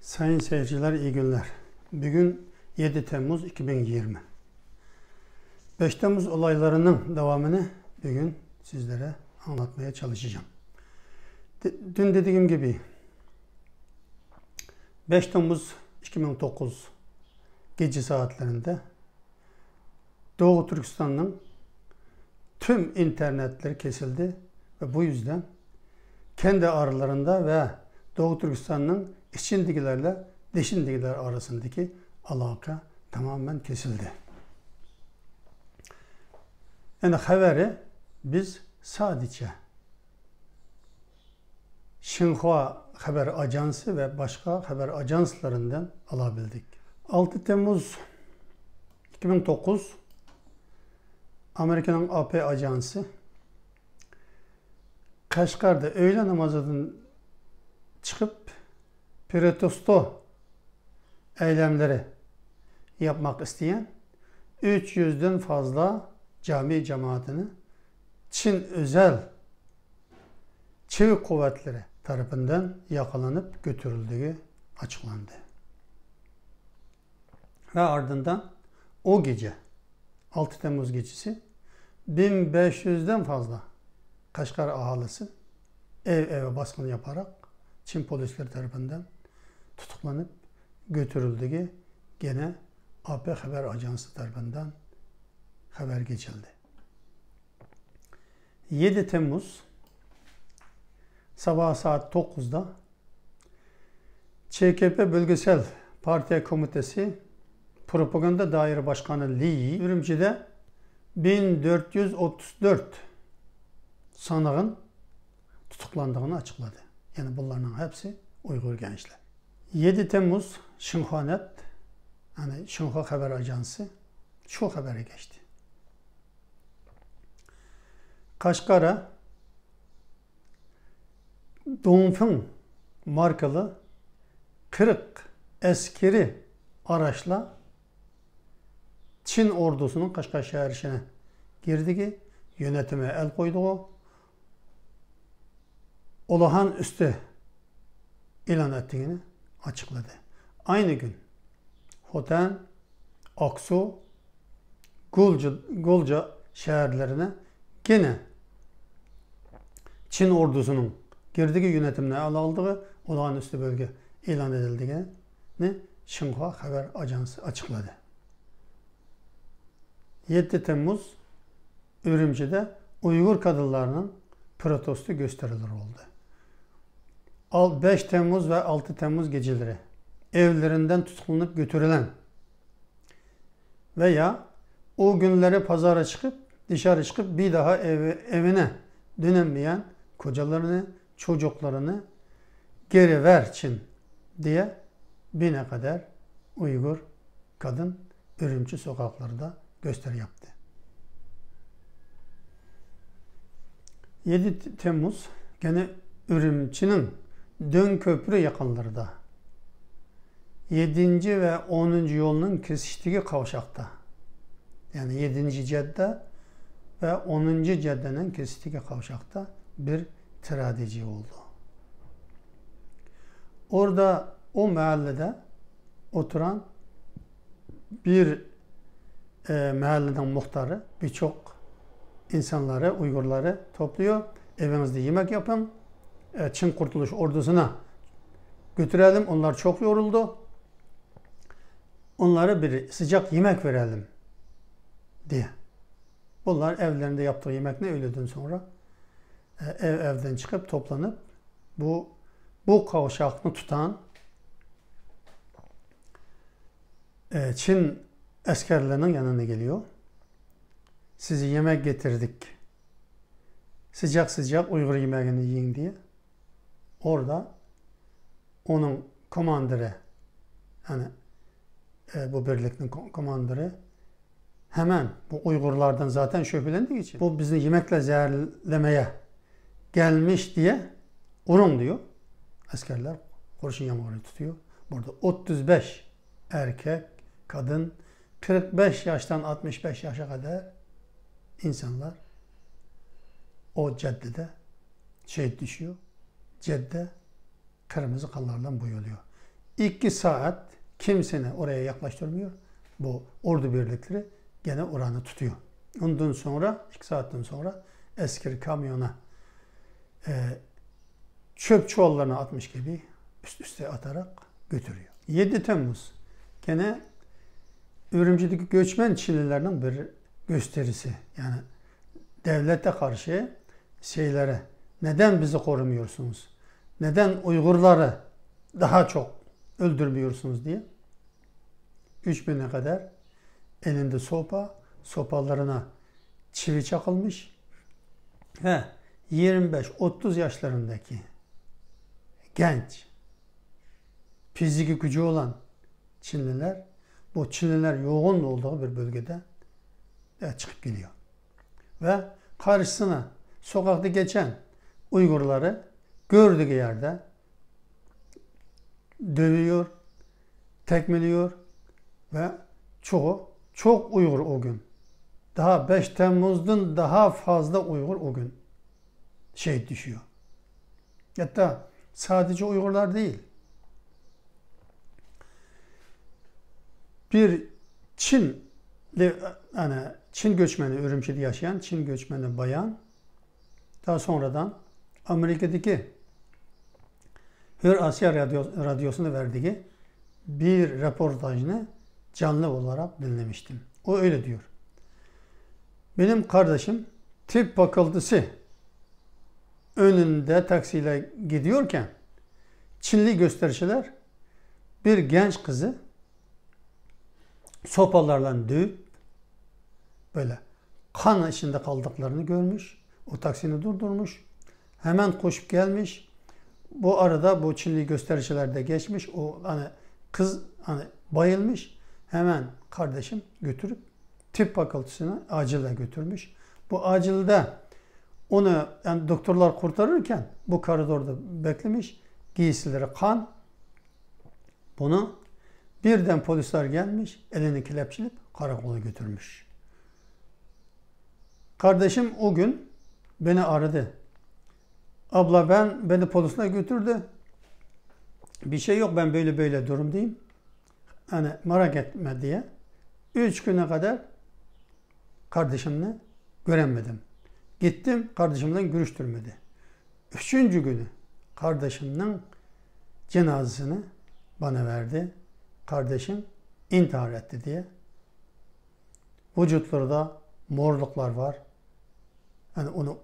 Sayın seyirciler iyi günler. Bugün 7 Temmuz 2020. 5 Temmuz olaylarının devamını bugün sizlere anlatmaya çalışacağım. Dün dediğim gibi 5 Temmuz 2009 gece saatlerinde Doğu Türkistan'ın tüm internetleri kesildi ve bu yüzden kendi aralarında ve Doğu Türkistan'ın içindekilerle dışındakiler arasındaki alaka tamamen kesildi. Yani haberi biz sadece Xinhua haber ajansı ve başka haber ajanslarından alabildik. 6 Temmuz 2009 Amerika'nın AP ajansı Kaşgar'da öğle namazından çıkıp protesto eylemleri yapmak isteyen 300'den fazla cami cemaatini Çin özel çevik kuvvetleri tarafından yakalanıp götürüldüğü açıklandı. Ve ardından o gece 6 Temmuz gecesi 1500'den fazla Kaşgar ahalisi ev eve baskın yaparak Çin polisleri tarafından tutuklanıp götürüldüğü gene AP Haber Ajansı tarafından haber geçildi. 7 Temmuz sabah saat 9'da ÇKP Bölgesel Parti Komitesi Propaganda Daire Başkanı Li Ürümçi'de 1434 sanığın tutuklandığını açıkladı. Yani bunların hepsi Uygur gençler. 7 Temmuz Xinhuanet, yani Xinhua Haber Ajansı şu habere geçti. Kaşgar'a Dongfeng markalı 40 askeri araçla Çin ordusunun Kaşgar şehirine girdi ki yönetime el koyduğu olağanüstü ilan ettiğini açıkladı. Aynı gün Hoten, Aksu, Gulca şehirlerine gene Çin ordusunun girdiği yönetimine el aldığı olağanüstü bölge ilan edildiğini Xinhua Haber Ajansı açıkladı. 7 Temmuz Ürümçi'de Uygur kadınlarının protesto gösterileri oldu. 5 Temmuz ve 6 Temmuz geceleri evlerinden tutuklanıp götürülen veya o günleri pazara çıkıp dışarı çıkıp bir daha evine dönemeyen kocalarını, çocuklarını geri ver Çin diye bine kadar Uygur kadın Ürümçi sokaklarda gösteri yaptı. 7 Temmuz gene Ürümçi'nin Dönköprü yakınlarında 7. ve 10. yolunun kesiştiği kavşakta, yani 7. cadde ve 10. caddenin kesiştiği kavşakta bir trajedi oldu. Orada o mahallede oturan bir mahalleden muhtarı birçok insanları, Uygurları topluyor. Evinizde yemek yapın. Çin Kurtuluş Ordusu'na götürelim. Onlar çok yoruldu. Onlara bir sıcak yemek verelim diye. Bunlar evlerinde yaptığı yemekle öğleden sonra evden çıkıp toplanıp bu kavşakını tutan Çin askerlerinin yanına geliyor. Sizi yemek getirdik. Sıcak sıcak Uygur yemeğini yiyin diye. Orada onun komandörü, yani bu birliğin komandörü hemen bu Uygurlardan zaten şüphelendiği için bu bizi yemekle zehirlemeye gelmiş diye urun diyor. Askerler kurşun yağmuru tutuyor. Burada 35 erkek, kadın, 45 yaştan 65 yaşa kadar insanlar o caddede şehit düşüyor. Cadde kırmızı kanlarla boyuluyor. 2 saat kimseni oraya yaklaştırmıyor. Bu ordu birlikleri gene oranı tutuyor. Ondan sonra 2 saatten sonra asker kamyona çöp çuvallarına atmış gibi üst üste atarak götürüyor. 7 Temmuz gene Ürümçi'deki göçmen Çinlilerinin bir gösterisi. Yani devlete karşı şeylere neden bizi korumuyorsunuz? Neden Uygurları daha çok öldürmüyorsunuz diye 3000'e kadar elinde sopalarına çivi çakılmış ve 25-30 yaşlarındaki genç, fiziki gücü olan Çinliler, bu Çinliler yoğun olduğu bir bölgede çıkıp gidiyor. Ve karşısına sokakta geçen Uygurları gördüğü yerde dövüyor, tekmeliyor ve çok Uygur o gün. Daha 5 Temmuz'dan daha fazla Uygur o gün şehit düşüyor. Hatta sadece Uygurlar değil. Bir Çin göçmeni, Ürümçi'de yaşayan Çin göçmeni bayan daha sonradan Amerika'daki Hür Asya Radyosu'na verdiği bir röportajını canlı olarak dinlemiştim. O öyle diyor. Benim kardeşim tıp fakültesi önünde taksiyle gidiyorken Çinli göstericiler bir genç kızı sopalarla dövüp böyle kan içinde kaldıklarını görmüş. O taksini durdurmuş. Hemen koşup gelmiş. Bu arada bu Çinli göstericiler de geçmiş. O kız bayılmış. Hemen kardeşim götürüp tıp fakültesine acile götürmüş. Bu acilde onu doktorlar kurtarırken bu koridorda beklemiş. Giysileri kan. Bunu birden polisler gelmiş. Elini kelepçeleyip karakola götürmüş. Kardeşim o gün beni aradı. Abla beni polisine götürdü. Bir şey yok, ben böyle durumdayım. Merak etme diye. 3 güne kadar kardeşimle göremedim. Gittim, kardeşimle görüştürmedi. 3. günü kardeşimin cenazesini bana verdi. Kardeşim intihar etti diye. Vücutlarda morluklar var. Onu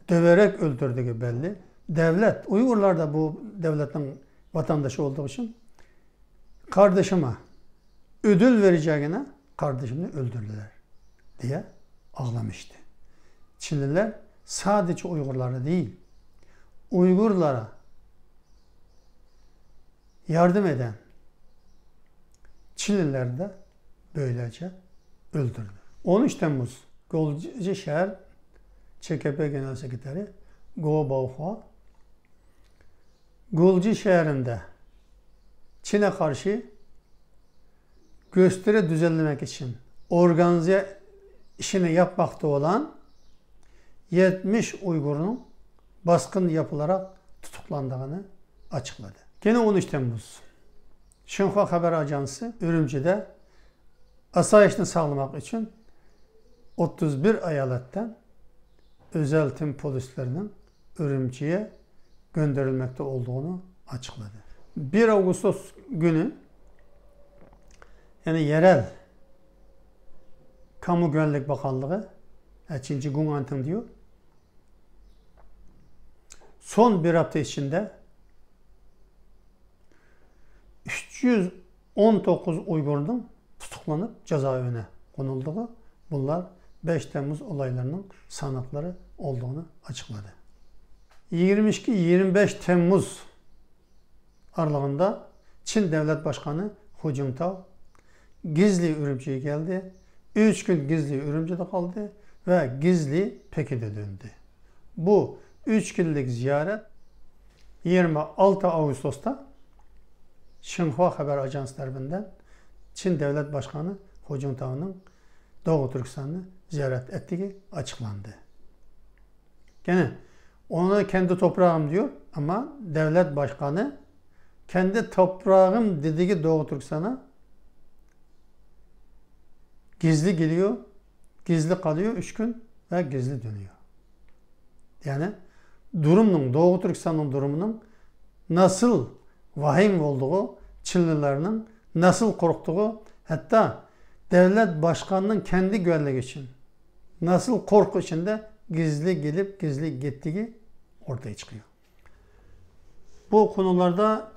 döverek öldürdüğü belli. Devlet, Uygurlar da bu devletin vatandaşı olduğu için kardeşime ödül vereceğine kardeşimi öldürdüler diye ağlamıştı. Çinliler sadece Uygurlara değil, Uygurlara yardım eden Çinliler de böylece öldürdü. 13 Temmuz Gölcükşehir ÇKP Genel Sekreteri Guo Baohua Gölcükşehir'inde Çin'e karşı gösteri düzenlemek için organize işini yapmakta olan 70 Uygur'un baskın yapılarak tutuklandığını açıkladı. Gene 13 Temmuz Şinhua Haber Ajansı Ürümçi'de asayişini sağlamak için 31 eyaletten özel tim polislerinin Ürümçi'ye gönderilmekte olduğunu açıkladı. 1 Ağustos günü yerel Kamu Güvenlik Bakanlığı Çinci Gungantın diyor. Son bir hafta içinde 319 Uygur'un tutuklanıp cezaevine konulduğu, bunlar 5 Temmuz olaylarının sanıkları olduğunu açıkladı. 22-25 Temmuz aralığında Çin Devlet Başkanı Hu Jintao gizli Ürümçi'ye geldi. 3 gün gizli Ürümçi'de kaldı ve gizli Pekin'e döndü. Bu 3 günlük ziyaret 26 Ağustos'ta Şinhua Haber Ajansı tarafından Çin Devlet Başkanı Hu Jintao'nun Doğu Türkistan'ı ziyaret ettiği açıklandı. Gene ona kendi toprağım diyor ama devlet başkanı kendi toprağım dediği Doğu Türkistan'a gizli geliyor, gizli kalıyor 3 gün ve gizli dönüyor. Yani Doğu Türkistan'ın durumunun nasıl vahim olduğu, Çinlilerinin nasıl korktuğu, hatta devlet başkanının kendi güvenliği için nasıl korku içinde gizli gelip gizli gittiği ortaya çıkıyor. Bu konularda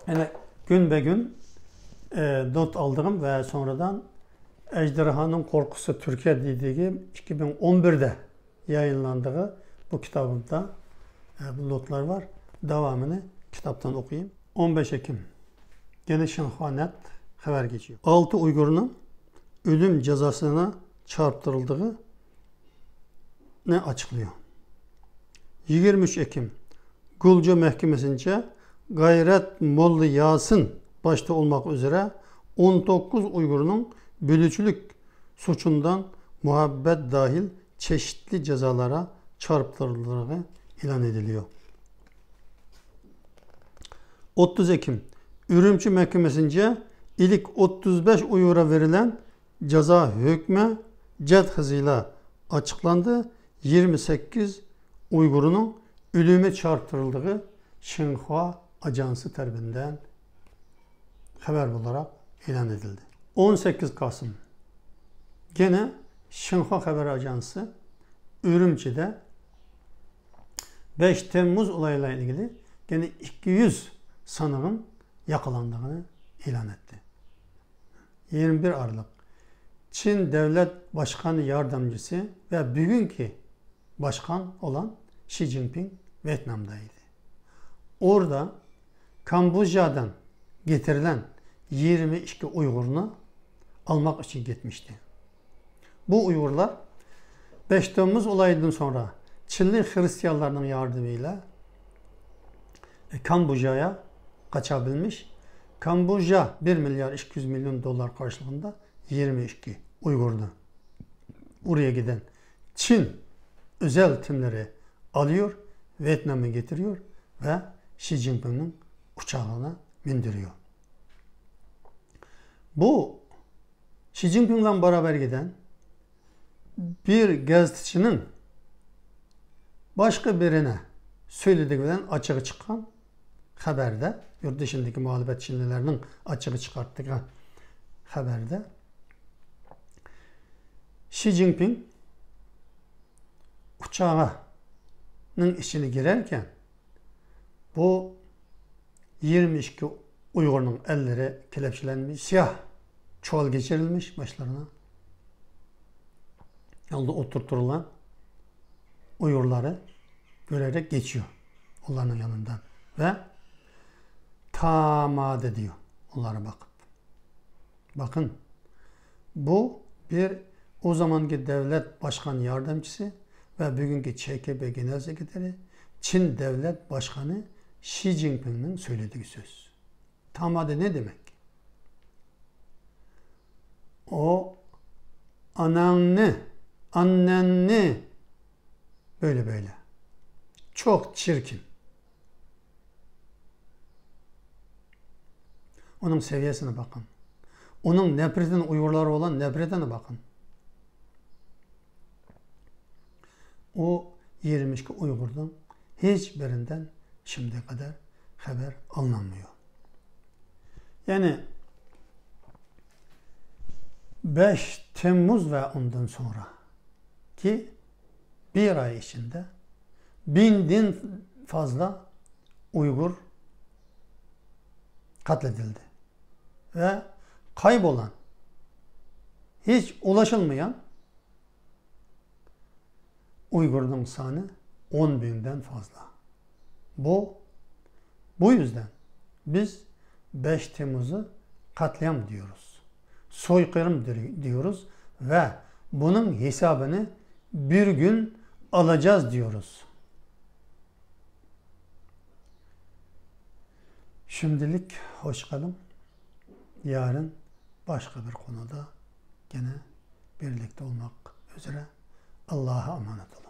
yani gün be gün not aldığım ve sonradan Ejderhanın Korkusu Türkiye dediği 2011'de yayınlandığı bu kitabımda bu notlar var. Devamını kitaptan okuyayım. 15 Ekim gene Şinhanet haber geçiyor. 6 Uygur'un ölüm cezasına çarptırıldığı ne açıklıyor. 23 Ekim Gulcu Mahkemesi'nce Gayret Molla Yasin başta olmak üzere 19 Uygur'un bölücülük suçundan muhabbet dahil çeşitli cezalara çarptırıldığı ilan ediliyor. 30 Ekim Ürümçi Mahkemesi'nce ilk 35 Uygur'a verilen ceza hükmü ced hızıyla açıklandı. 28 Uygur'un ölüme çarptırıldığı Xinhua Ajansı tarafından haber olarak ilan edildi. 18 Kasım gene Xinhua Haber Ajansı Ürümçi'de 5 Temmuz olayla ilgili gene 200 sanığın yakalandığını ilan etti. 21 Aralık Çin Devlet Başkanı Yardımcısı ve bugünkü başkan olan Xi Jinping Vietnam'daydı. Orada Kamboçya'dan getirilen 22 Uygur'unu almak için gitmişti. Bu Uygurlar 5 Temmuz olayından sonra Çinli Hristiyanların yardımıyla Kamboçya'ya kaçabilmiş. Kamboçya 1 milyar 200 milyon dolar karşılığında 22 Uygur'du. Oraya giden Çin özel timleri alıyor, Vietnam'a getiriyor ve Xi Jinping'in uçağına bindiriyor. Bu Xi Jinping'le beraber giden bir gazetecinin başka birine söylediğinden açığa çıkan haberde, yurt dışındaki muhalefet Çinlilerinin açığa çıkarttığı haberde Xi Jinping uçağının içine girerken bu 22 Uygur'un elleri kelepçelenmiş, siyah çuval geçirilmiş başlarına. Yolda oturtulan Uygurları görerek geçiyor onların yanından ve tamade diyor onlara bakıp. Bakın bu bir o zamanki devlet başkan yardımcısı ve bugünkü ÇKP Genel Sekreteri Çin Devlet Başkanı Xi Jinping'in söylediği söz. Tamade ne demek? O annenni böyle. Çok çirkin. Onun seviyesine bakın. Onun nefretine, Uygurlara olan nefretine bakın. O 22 Uygur'dan hiçbirinden şimdiye kadar haber alınamıyor. Yani 5 Temmuz ve ondan sonra ki bir ay içinde 1000'den fazla Uygur katledildi. Ve kaybolan, hiç ulaşılmayan Uygur'un sayı 10.000'den fazla. Bu yüzden biz 5 Temmuz'u katliam diyoruz. Soykırım diyoruz ve bunun hesabını bir gün alacağız diyoruz. Şimdilik hoş kalın. Yarın başka bir konuda gene birlikte olmak üzere. Allah'a emanet olun.